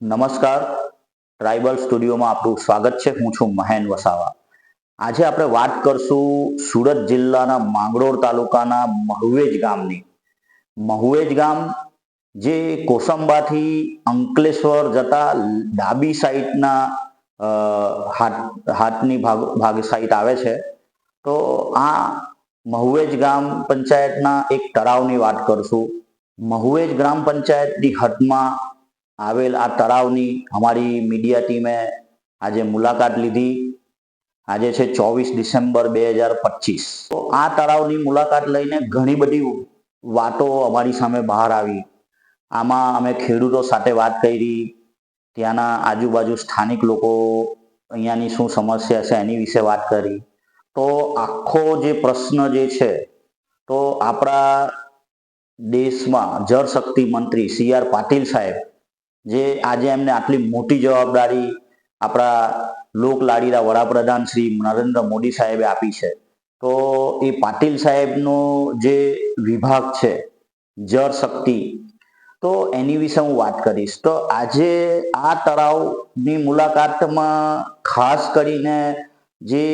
નમસ્કાર. ટ્રાઇબલ સ્ટુડિયોમાં આપનું સ્વાગત છે. હું છું મહેન વસાવા. આજે આપણે વાત કરશું સુરત જિલ્લાના માંગરોળ તાલુકાના મહુવેજ ગામની. મહુવેજ ગામ જે કોસંબાથી અંકલેશ્વર જતા ડાબી સાઈડના હાથની ભાગ સાઈડ આવે છે. તો આ મહુવેજ ગ્રામ પંચાયતના એક તળાવની વાત કરશું. મહુવેજ ગ્રામ પંચાયતની હદમાં આવેલ આ તળાવની અમારી મીડિયા ટીમે આજે મુલાકાત લીધી. આજે છે 24 ડિસેમ્બર 2025. તો આ તળાવની મુલાકાત લઈને ઘણી બધી વાતો અમારી સામે બહાર આવી. આમાં અમે ખેડૂતો સાથે વાત કરી, ત્યાંના આજુબાજુ સ્થાનિક લોકો અહીંયાની શું સમસ્યા છે એની વિશે વાત કરી. તો આખો જે પ્રશ્ન જે છે, તો આપણા દેશમાં જળશક્તિ મંત્રી CR પાટીલ સાહેબ, જે આજે એમને આટલી મોટી જવાબદારી આપણા લોકલાડીલા વડાપ્રધાન શ્રી નરેન્દ્ર મોદી સાહેબે આપી છે. તો એ પાટીલ સાહેબનો જે વિભાગ છે જળ શક્તિ, તો એની વિશે હું વાત કરીશ. તો આજે આ તળાવની મુલાકાતમાં ખાસ કરીને જે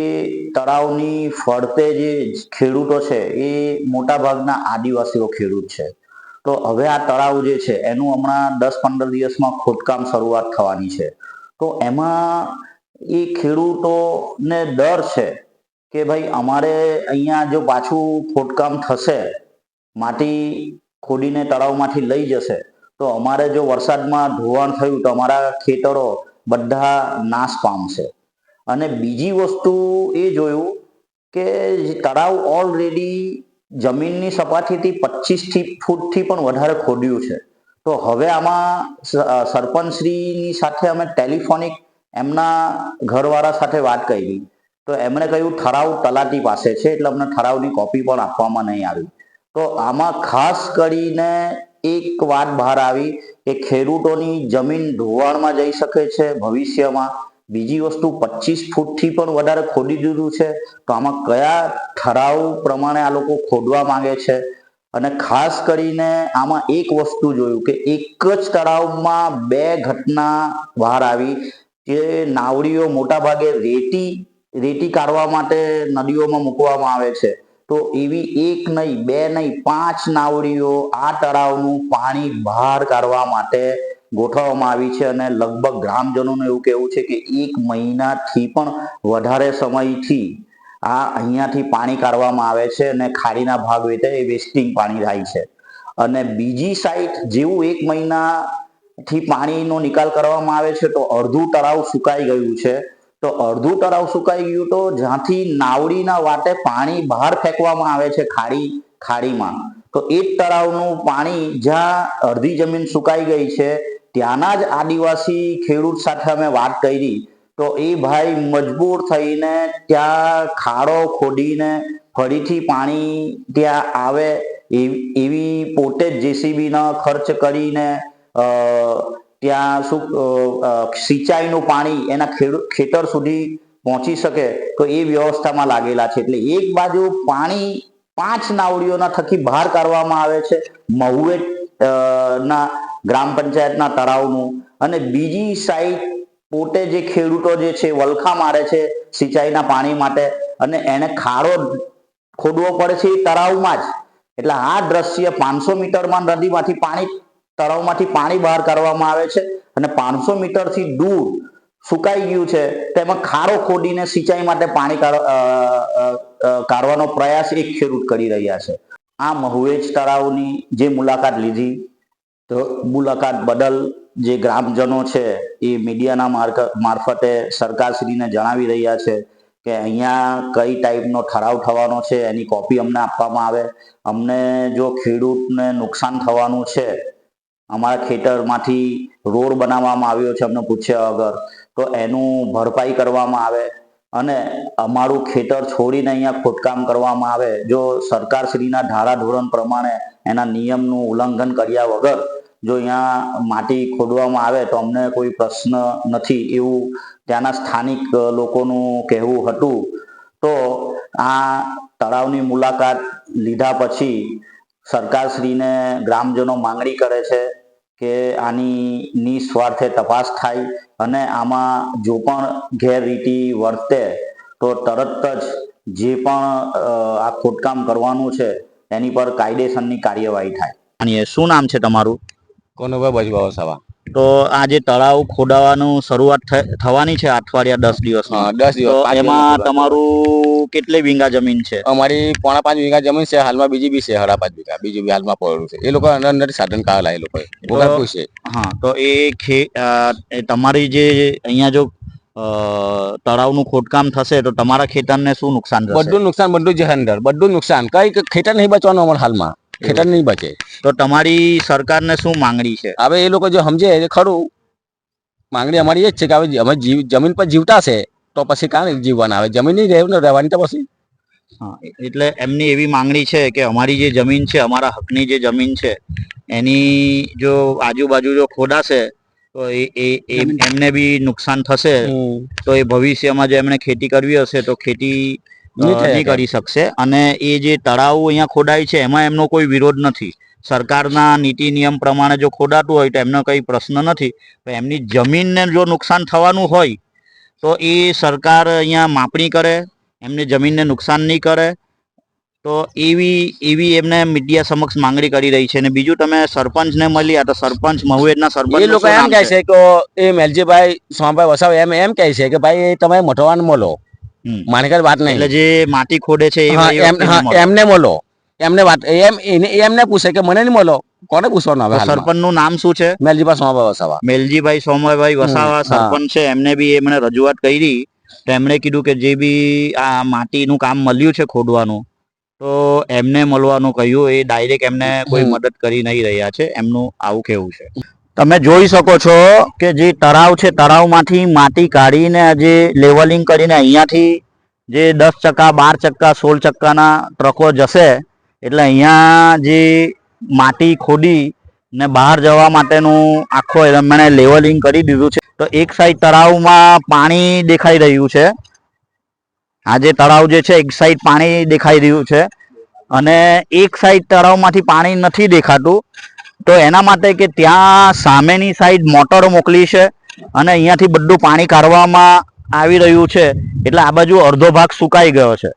તળાવની ફરતે જે ખેડૂતો છે એ મોટાભાગના આદિવાસીઓ ખેડૂત છે. તો હવે આ તળાવ જે છે એનું હમણાં 10-15 દિવસમાં ખોદકામ શરૂઆત થવાની છે. તો એમાં એ ખેડૂતોને ડર છે કે ભાઈ અમારે અહીંયા જો પાછું ખોદકામ થશે, માટી ખોદીને તળાવમાંથી લઈ જશે, તો અમારે જો વરસાદમાં ધોવાણ થયું તો અમારા ખેતરો બધા નાશ પામશે. અને બીજી વસ્તુ એ જોયું કે તળાવ ઓલરેડી જમીનની સપાટીથી 25 ફૂટથી પણ વધારે ખોદ્યું છે. તો હવે આમાં સરપંચશ્રીની સાથે અમે ટેલિફોનિક એમના ઘરવાળા સાથે વાત કરી. તો એમણે કહ્યું ઠરાવ તલાટી પાસે છે, એટલે અમને ઠરાવની કોપી પણ આપવામાં નહીં આવી. તો આમાં ખાસ કરીને એક વાત બહાર આવી કે ખેડૂતોની જમીન ધોવાણમાં જઈ શકે છે ભવિષ્યમાં. બીજી વસ્તુ 25 ફૂટથી પણ વધારે ખોદી દીધું છે. તો આમાં કયા ઠરાવ પ્રમાણે આ લોકો ખોદવા માંગે છે? અને ખાસ કરીને આમાં એક વસ્તુ જોયું કે એક જ તળાવમાં 2 ઘટના બહાર આવી કે નાવડીઓ મોટાભાગે રેતી કાઢવા માટે નદીઓમાં મૂકવામાં આવે છે. તો એવી એક નહીં, 2 નહીં, 5 નાવડીઓ આ તળાવનું પાણી બહાર કાઢવા માટે ગોઠવવામાં આવી છે. અને લગભગ ગ્રામજનોનું એવું કહેવું છે કે 1 મહિનાથી પણ વધારે સમયથી આ અહીંયાથી પાણી કાઢવામાં આવે છે અને ખાડીના ભાગ વેતે એ વેસ્ટિંગ પાણી થાય છે. અને બીજી સાઈડ જેવું 1 મહિનાથી પાણીનો નિકાલ કરવામાં આવે છે તો અડધું તળાવ સુકાઈ ગયું છે. તો અડધું તળાવ સુકાઈ ગયું તો જ્યાંથી નાવડીના વાટે પાણી બહાર ફેંકવામાં આવે છે ખાડીમાં, તો એ તળાવનું પાણી જ્યાં અડધી જમીન સુકાઈ ગઈ છે ત્યાંના જ આદિવાસી ખેડૂત સાથે અમે વાત કરી. તો એ ભાઈ મજબૂર થઈને ત્યાં ખાડો ખોદીને ફરીથી પાણી ત્યાં આવે એવી પોતે જ JCBનો ખર્ચ કરીને ત્યાં સિંચાઈનું પાણી એના ખેતર સુધી પહોંચી શકે તો એ વ્યવસ્થામાં લાગેલા છે. એટલે એક બાજુ પાણી 5 નાવડીઓના થકી બહાર કાઢવામાં આવે છે મહુવેજ ના ગ્રામ પંચાયતના તળાવનું, અને બીજી સાઈડ પોતે જે ખેડૂતો જે છે વલખા મારે છે સિંચાઈના પાણી માટે, અને એને ખાડો ખોદવો પડે છે એ તળાવમાં જ. એટલે આ દ્રશ્ય 500 મીટરમાં નદીમાંથી તળાવમાંથી પાણી બહાર કાઢવામાં આવે છે અને 500 મીટરથી દૂર સુકાઈ ગયું છે તેમાં ખાડો ખોદીને સિંચાઈ માટે પાણી કાઢવાનો પ્રયાસ એક ખેડૂત કરી રહ્યા છે. આ મહુવેજ તળાવની જે મુલાકાત લીધી, તો મુલાકાત બદલ જે ગ્રામજનો છે એ મીડિયાના મારફતે સરકારશ્રીને જણાવી રહ્યા છે કે અહીંયા કઈ ટાઈપનો ઠરાવ થવાનો છે એની કોપી અમને આપવામાં આવે. અમને જો ખેડૂતને નુકસાન થવાનું છે, અમારા ખેતરમાંથી રોડ બનાવવામાં આવ્યો છે અમને પૂછ્યા વગર, તો એનું ભરપાઈ કરવામાં આવે. અને અમારું ખેતર છોડીને અહીંયા ખોદકામ કરવામાં આવે. જો સરકારશ્રીના ધારાધોરણ પ્રમાણે એના નિયમનું ઉલ્લંઘન કર્યા વગર જો અહીંયા માટી ખોદવામાં આવે તો અમને કોઈ પ્રશ્ન નથી, એવું ત્યાંના સ્થાનિક લોકોનું કહેવું હતું. તો આ તળાવની મુલાકાત લીધા પછી સરકારશ્રીને ગ્રામજનો માંગણી કરે છે કે આની નિસ્વાર્થે તપાસ થાય અને આમાં જો પણ ગેરરીતિ વર્તે તો તરત જ જે પણ આ ખોદકામ કરવાનું છે એની પર કાયદેસરની કાર્યવાહી થાય. અને શું નામ છે તમારું? કોનુભાઈ બજવા વસાવા. તો આ જે તળાવ ખોદાવાનું શરૂઆત થવાની છે અઠવાડિયા 10 દિવસમાં. 10 દિવસ, તો 5 દિવસમાં એમાં શરૂઆત તમારું કેટલી વીઘા જમીન છે? અમારી 4.5 વીઘા જમીન છે, હાલમાં બીજી બી છે 5.5 વીઘા, બીજું બી હાલમાં પડેલું છે. એ લોકો અંદર સાધન કાઢેલા એ લોકો વગર પૂછે. હા, તો એ તમારી જે અહીંયા જો તળાવનું ખોદકામ થશે તો તમારા ખેતરને શું નુકસાન થશે? બધું નુકસાન, બધું જ અંદર, બધું નુકસાન. કઈ ખેતર નહીં બચવાનું અમારે હાલમાં, ખેતર નહીં બચે. તો તમારી સરકારને શું માંગણી છે? હવે એ લોકો જો સમજે ખરું, માંગણી અમારી એ જ છે કે હવે અમે જમીન પર જીવતા છે તો પછી કાં જીવવાના, આવે જમીન નહીં રહેવાની તો પછી. હા, એટલે એમની એવી માંગણી છે કે અમારી જે જમીન છે, અમારા હકની જે જમીન છે, એની જો આજુબાજુ જો ખોદાશે તો એમને બી નુકસાન થશે. તો એ ભવિષ્યમાં જો એમણે ખેતી કરવી હશે તો ખેતી નહીં કરી શકશે. અને એ જે તળાવ અહીંયા ખોદાય છે એમાં એમનો કોઈ વિરોધ નથી. સરકારના નીતિ નિયમ પ્રમાણે જો ખોદાતું હોય તો એમનો કંઈ પ્રશ્ન નથી. પણ એમની જમીનને જો નુકસાન થવાનું હોય તો એ સરકાર અહીંયા માપણી કરે, એમને જમીનને નુકસાન નહીં કરે. તો એવી એમને મીડિયા સમક્ષ માંગણી કરી રહી છે. અને બીજું, તમે સરપંચને મળ્યા તો સરપંચ મહુવેજના સરપંચ એ લોકો એમ કહે છે કે એ મેલજીભાઈ સોમભાઈ વસાવા એમ કહે છે કે ભાઈ તમે મોટવાન મળો, મારી કઈ વાત નહીં. એટલે જે માટી ખોદે છે એમને મળો, એમને વાત એમને પૂછે કે મને નહીં મળો, કોને પૂછવાનું? હવે સરપંચ નું નામ શું છે? મેલજીભાઈ સોમભાઈ વસાવા. મેલજીભાઈ સોમભાઈ વસાવા સરપંચ છે. એમને બી એમણે રજૂઆત કરી તો એમણે કીધું કે જે બી આ માટીનું કામ મળ્યું છે ખોદવાનું, તો એમને મળવાનું કહ્યું. એ ડાયરેક્ટ એમને કોઈ મદદ કરી નહીં રહ્યા છે, એમનું આવું કેવું છે. તમે જોઈ શકો છો કે જે તળાવ છે, તળાવમાંથી માટી કાઢીને જે લેવલિંગ કરીને અહીંયાથી જે 10 ચક્કા, 12 ચક્કા, 16 ચક્કાના ટ્રકો જશે. એટલે અહીંયા જે માટી ખોદી ને બહાર જવા માટેનું આખો એમણે લેવલિંગ કરી દીધું છે. તો એક સાઈડ તળાવમાં પાણી દેખાઈ રહ્યું છે. આ જે તળાવ જે છે એક સાઈડ પાણી દેખાઈ રહ્યું છે અને એક સાઈડ તળાવમાંથી પાણી નથી દેખાતું. તો એના માટે કે ત્યાં સામેની સાઈડ મોટરો મોકલી છે અને અહીંયાથી બધું પાણી કાઢવામાં આવી રહ્યું છે. એટલે આ બાજુ અડધો ભાગ સુકાઈ ગયો છે.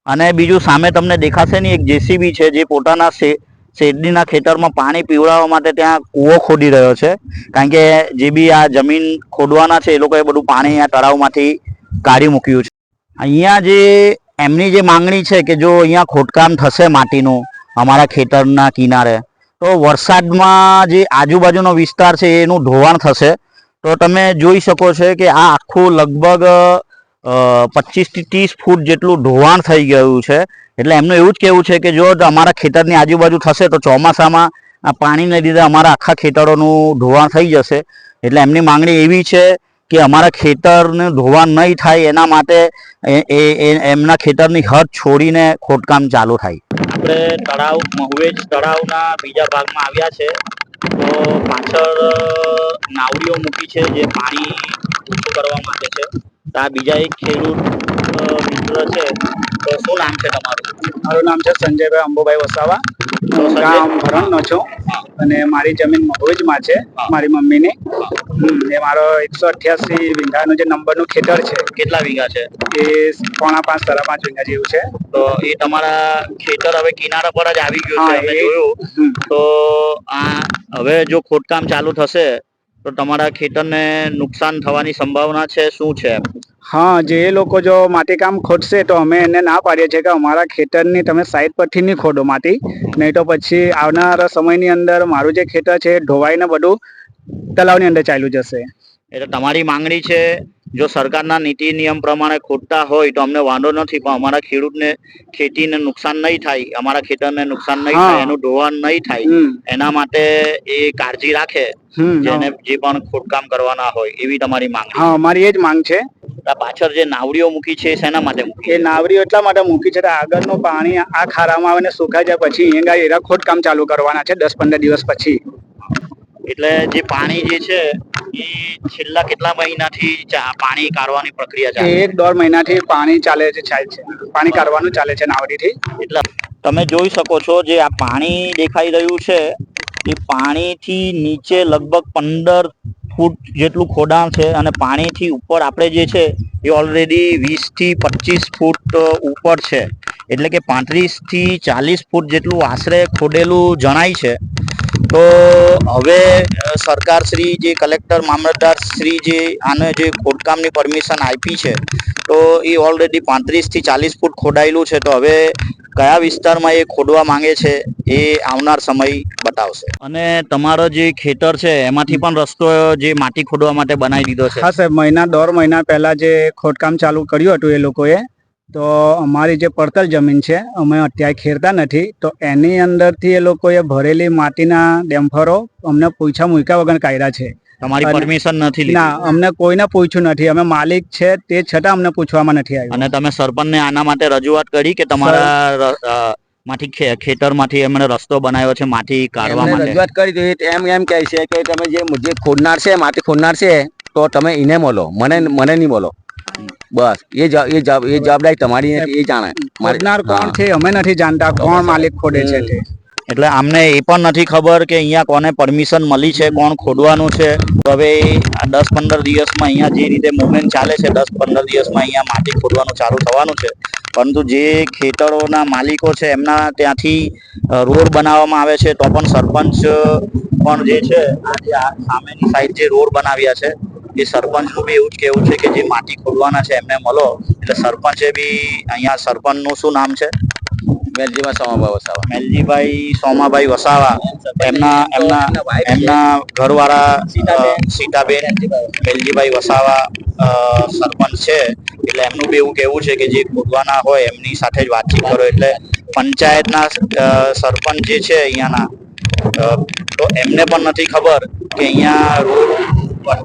અને બીજું સામે તમને દેખાશે ને એક જેસીબી છે જે પોતાના શેરડીના ખેતરમાં પાણી પીવડાવવા માટે ત્યાં કૂવો ખોદી રહ્યો છે. કારણ કે જે બી આ જમીન ખોદવાના છે એ લોકોએ બધું પાણી આ તળાવમાંથી કાઢી મૂક્યું છે. અહીંયા જે એમની જે માંગણી છે કે જો અહીંયા ખોદકામ થશે માટીનું અમારા ખેતરના કિનારે, તો વરસાદમાં જે આજુબાજુનો વિસ્તાર છે એનું ધોવાણ થશે. તો તમે જોઈ શકો છો કે આ આખું લગભગ 25 થી 30 ફૂટ જેટલું ધોવાણ થઈ ગયું છે. એટલે એમનું એવું જ કહેવું છે કે જો અમારા ખેતરની આજુબાજુ થશે તો ચોમાસામાં આ પાણીને લીધે અમારા આખા ખેતરોનું ધોવાણ થઈ જશે. એટલે એમની માંગણી એવી છે કે અમારા ખેતરનું ધોવાણ નહીં થાય એના માટે એમના ખેતરની હદ છોડીને ખોદકામ ચાલુ થાય. આપણે તળાવ મહુવેજ તળાવના બીજા ભાગમાં આવ્યા છે. તો પાછળ નાવડીઓ મૂકી છે જે પાણી ઓછું કરવા માટે છે. તો આ બીજા એક ખેડૂત મિત્ર છે. તો શું નામ છે તમારું? મારું નામ છે સંજયભાઈ અંબુભાઈ વસાવા. હું ગામ ભરણનો છું અને મારી જમીન મહુવેજમાં છે, મારી મમ્મીની. એ મારો 188 વીઘાનું જે નંબરનું ખેતર છે. કેટલા વીઘા છે? એ 4.5 સાડા 5 વીઘા જેવું છે. તો એ તમારા ખેતર હવે કિનારા પર જ આવી ગયું છે, અમે જોયું. તો આ હવે જો ખોદકામ ચાલુ થશે તો તમારા ખેતરને નુકસાન થવાની સંભાવના છે, શું છે? હા, જે લોકો જો માટીકામ ખોદશે તો અમે એને ના પાડીએ છીએ કે અમારા ખેતરની તમે સાઈડ પરથી નહીં ખોદો માટી, નહીં તો પછી આવનારા સમયની અંદર મારું જે ખેતર છે એ ધોવાઈને બધું તળાવની અંદર ચાલ્યું જશે. એટલે તમારી માંગણી છે જો સરકારના નીતિ નિયમ પ્રમાણે ખોદતા હોય તો અમને વાંધો નથી, પણ અમારા ખેડૂતને ખેતીને નુકસાન નહીં થાય, અમારા ખેતરને નુકસાન નહીં થાય, એનું ધોવાણ નહીં થાય, એના માટે એ કાળજી રાખે જેને જે પણ ખોદકામ કરવાના હોય, એવી તમારી માંગણી? હા, અમારી એ જ માંગ છે. પાછળ જે નાવડીઓ મૂકી છે શેના માટે મૂકી? એ નાવડીઓ એટલા માટે મૂકી છે કે આગળનું પાણી આ ખારામાં આવે ને સુકાઈ જાય પછી અહીંયા એરા ખોદકામ ચાલુ કરવાના છે 10-15 દિવસ પછી. એટલે જે પાણી જે છે એ છેલ્લા કેટલા મહિનાથી પાણી કાઢવાની પ્રક્રિયા ચાલે? 1-1.5 મહિનાથી પાણી ચાલે છે, પાણી કાઢવાનું ચાલે છે નાવડીથી. એટલે તમે જોઈ શકો છો જે આ પાણી દેખાઈ રહ્યું છે એ પાણીથી નીચે લગભગ 15 ફૂટ જેટલું ખોદાણ છે અને પાણીથી ઉપર આપણે જે છે એ ઓલરેડી 20 થી 25 ફૂટ ઉપર છે, એટલે કે 35 થી 40 ફૂટ જેટલું આશરે ખોદેલું જણાય છે. તો હવે સરકાર શ્રી જે કલેક્ટર મામલતદાર શ્રી જે આને જે ખોદકામની પરમિશન આપી છે, તો એ ઓલરેડી 35 થી 40 ફૂટ ખોદાયેલું છે. તો હવે કયા વિસ્તારમાં એ ખોદવા માંગે છે એ આવનાર સમય બતાવશે. અને તમારો જે ખેતર છે એમાંથી પણ રસ્તો જે માટી ખોદવા માટે બનાવી દીધો છે? હા સાહેબ, દોઢ મહિના પહેલા જે ખોદકામ ચાલુ કર્યું હતું એ લોકોએ, તો અમારી જે પડતર જમીન છે અમે અત્યારે ખેડતા નથી, તો એની અંદરથી એ લોકોએ ભરેલી માટીના ડેમ્ફરો અમને પૂછા મૂક્યા વગર કાઢ્યા છે. તમારી પરમિશન નથી લીધી? ના, અમને કોઈને પૂછ્યું નથી. અમે માલિક છે તે છતાં અમને પૂછવામાં નથી આવ્યું. અને તમે સરપંચને આના માટે રજૂઆત કરી કે તમારા માંથી ખેતરમાંથી એમણે રસ્તો બનાવ્યો છે માટી કાઢવા એમને માટે? રજૂઆત કરી તો એમ કહે છે કે તમે જે ખોદનાર છે, માટી ખોદનાર છે, તો તમે એને મળો, મને નહીં મળો. બસ એ જવાબદારી તમારી નથી, એ જાણે. ખોદનાર કોણ છે અમે નથી જાણતા, કોણ માલિક ખોદે છે તે. એટલે આમને એ પણ નથી ખબર કે અહીંયા કોને પરમિશન મળી છે, કોણ ખોદવાનું છે. તો હવે આ 10-15 દિવસમાં અહીંયા જે રીતે મુવમેન્ટ ચાલે છે, 10-15 દિવસમાં અહીંયા માટી ખોદવાનું ચાલુ થવાનું છે. પરંતુ જે ખેતરોના માલિકો છે એમના ત્યાંથી રોડ બનાવવામાં આવે છે, તો પણ સરપંચ પણ જે છે આજે આ સામેની સાઈડ જે રોડ બનાવ્યા છે એ સરપંચનું બી એવું જ કહેવું છે કે જે માટી ખોદવાના છે એમને મળો. એટલે સરપંચે બી અહીંયા, સરપંચનું શું નામ છે? મેલજીભાઈ સોમાભાઈ વસાવા. મેલજીભાઈ સોમાભાઈ વસાવા, એમના ઘરવાળા સીતાબેન મેલજીભાઈ વસાવા સરપંચ છે. એટલે એમનું બી એવું કહેવું છે કે જે ખોદવાના હોય એમની સાથે જ વાતચીત કરો. એટલે પંચાયતના સરપંચ જે છે અહીંયાના, તો એમને પણ નથી ખબર કે અહીંયા રોડ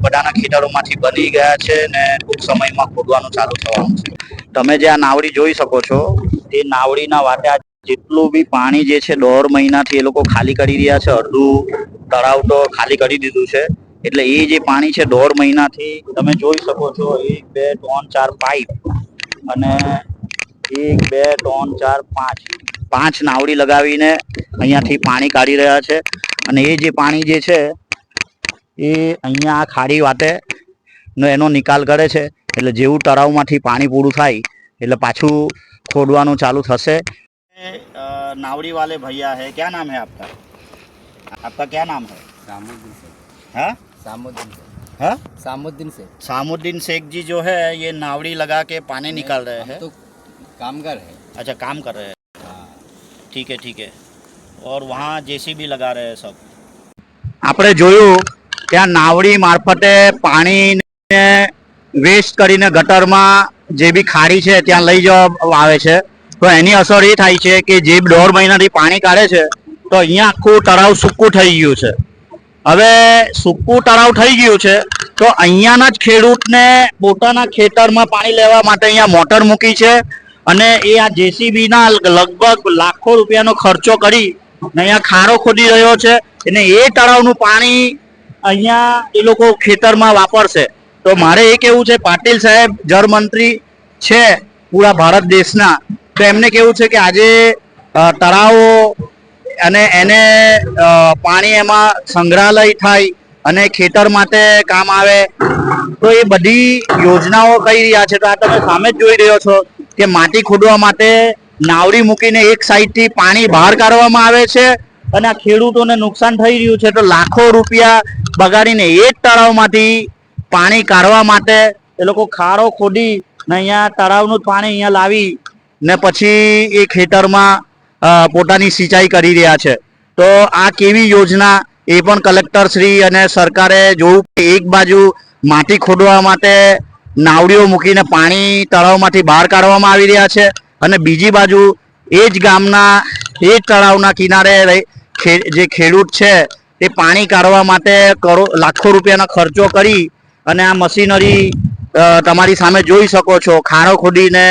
બધાના ખેતરોમાંથી બની ગયા છે ને ટૂંક સમયમાં ખોદવાનું ચાલુ થવાનું છે. તમે જે આ નાવડી જોઈ શકો છો, એ નાવડીના વાટે જેટલું બી પાણી જે છે 1.5 મહિનાથી એ લોકો ખાલી કરી રહ્યા છે. અડધું તળાવ તો ખાલી કરી દીધું છે. એટલે એ જે પાણી છે 1.5 મહિનાથી તમે જોઈ શકો છો, 1, 2, 3, 4 પાઇપ અને 1, 2, 3, 4, 5 નાવડી લગાવીને અહીંયાથી પાણી કાઢી રહ્યા છે. અને એ જે પાણી જે છે એ અહીંયા આ ખાડી વાટે એનો નિકાલ કરે છે. એટલે જેવું તળાવમાંથી પાણી પૂરું થાય એટલે પાછું खोदवानो चालू थसे। नावड़ी वाले भैया है, क्या नाम है आपका? आपका क्या नाम है? सामुद्दीन शेख। हाँ, सामुद्दीन शेख। हाँ, सामुद्दीन शेख। सामुद्दीन शेख जी जो है ये नावड़ी लगा के पानी निकाल रहे हैं। तो कामगार है। अच्छा, काम कर रहे हैं। हाँ। ठीक है, ठीक है। और वहाँ जेसीबी लगा रहे हैं सब। આપણે જોયું કે આ નાવડી મારફતે પાણીને વેસ્ટ કરીને ગટરમાં જે બી ખાડી છે ત્યાં લઈ જવા આવે છે, તો એની અસર એ થાય છે કે જે 1.5 મહિનાથી પાણી કાઢે છે તો અહીંયા આખું તળાવ સૂકું થઈ ગયું છે। હવે સૂકું તળાવ થઈ ગયું છે તો અહીંયાના જ ખેડૂતને પોતાના ખેતરમાં પાણી લેવા માટે અહીંયા મોટર મૂકી છે અને એ આ જેસીબીના લગભગ લાખો રૂપિયાનો ખર્ચો કરી અહીંયા ખાડો ખોદી રહ્યો છે અને એ તળાવનું પાણી અહીંયા એ લોકો ખેતરમાં વાપરશે। તો મારે એ કેવું છે, પાટીલ સાહેબ જળમંત્રી છે પૂરા ભારત દેશના, તો એમને કેવું છે કે આજે તળાવો અને એને પાણી એમાં સંગ્રહાલય થાય અને ખેતર માટે કામ આવે, તો એ બધી યોજનાઓ કરી રહ્યા છે। તો આ તમે સામે જ જોઈ રહ્યો છો કે માટી ખોદવા માટે નાવડી મૂકીને એક સાઈડથી પાણી બહાર કાઢવામાં આવે છે અને આ ખેડૂતોને નુકસાન થઈ રહ્યું છે। તો લાખો રૂપિયા બગાડીને એ જ તળાવમાંથી પાણી કાઢવા માટે એ લોકો ખાડો ખોદી ને અહીંયા તળાવનું જ પાણી અહીંયા લાવી ને પછી એ ખેતરમાં પોતાની સિંચાઈ કરી રહ્યા છે। તો આ કેવી યોજના એ પણ કલેક્ટર શ્રી અને સરકારે જોવું કે એક બાજુ માટી ખોદવા માટે નાવડીઓ મૂકીને પાણી તળાવમાંથી બહાર કાઢવામાં આવી રહ્યા છે અને બીજી બાજુ એ જ ગામના એ જ તળાવના કિનારે જે ખેડૂત છે તે પાણી કાઢવા માટે લાખો રૂપિયાનો ખર્ચો કરી અને આ મશીનરી તમારી સામે જોઈ શકો છો, ખાડો ખોદીને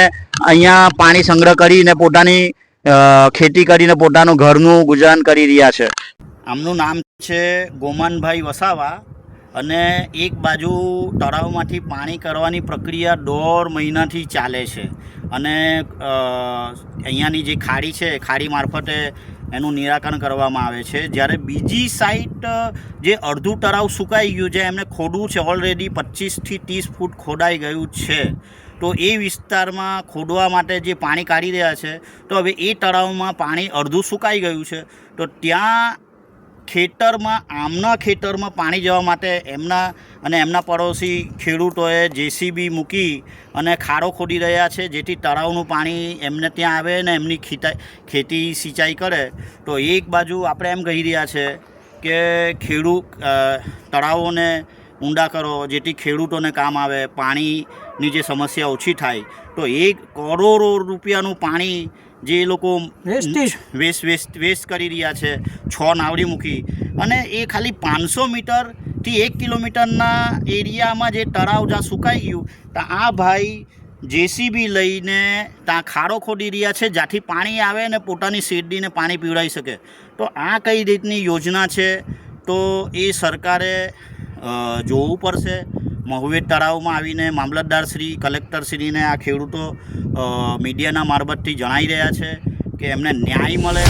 અહીંયા પાણી સંગ્રહ કરીને પોતાની ખેતી કરીને પોતાનું ઘરનું ગુજરાન કરી રહ્યા છે। આમનું નામ છે ગોમનભાઈ વસાવા અને એક બાજુ તળાવમાંથી પાણી કાઢવાની પ્રક્રિયા 1.5 મહિનાથી ચાલે છે અને અહીંયાની જે ખાડી છે, ખાડી મારફતે એનું નિરાકરણ કરવામાં આવે છે. જ્યારે બીજી સાઈડ જે અડધું તળાવ સુકાઈ ગયું છે, એમને ખોદવું છે, ઓલરેડી 25થી 30 ફૂટ ખોદાઈ ગયું છે. તો એ વિસ્તારમાં ખોદવા માટે જે પાણી કાઢી રહ્યા છે, તો હવે એ તળાવમાં પાણી અડધું સુકાઈ ગયું છે. તો ત્યાં આમના ખેતરમાં પાણી જવા માટે એમના પડોશી ખેડૂતોએ JCB મૂકી અને ખાડો ખોદી રહ્યા છે, જેથી તળાવનું પાણી એમને ત્યાં આવે ને એમની ખેતી સિંચાઈ કરે. તો એક બાજુ આપણે એમ કહી રહ્યા છે કે તળાવોને ઊંડા કરો, જેથી ખેડૂતોને કામ આવે, પાણીની જે સમસ્યા ઓછી થાય. તો 1 કરોડો રૂપિયાનું પાણી જે એ લોકો વેસ્ટ કરી રહ્યા છે, 6 નાવડી મૂકી, અને એ ખાલી 500 મીટરથી 1 કિલોમીટરના એરિયામાં જે તળાવ જ્યાં સુકાઈ ગયું, તો આ ભાઈ JCB લઈને ત્યાં ખાડો ખોદી રહ્યા છે, જ્યાંથી પાણી આવે ને પોતાની શેરડીને પાણી પીવડાવી શકે. તો આ કઈ રીતની યોજના છે, તો એ સરકારે જોવું પડશે. મહુવેજ તળાવમાં આવીને મામલતદારશ્રી, કલેક્ટરશ્રીને આ ખેડૂતો મીડિયાના મારફતથી જણાવી રહ્યા છે કે એમને ન્યાય મળે.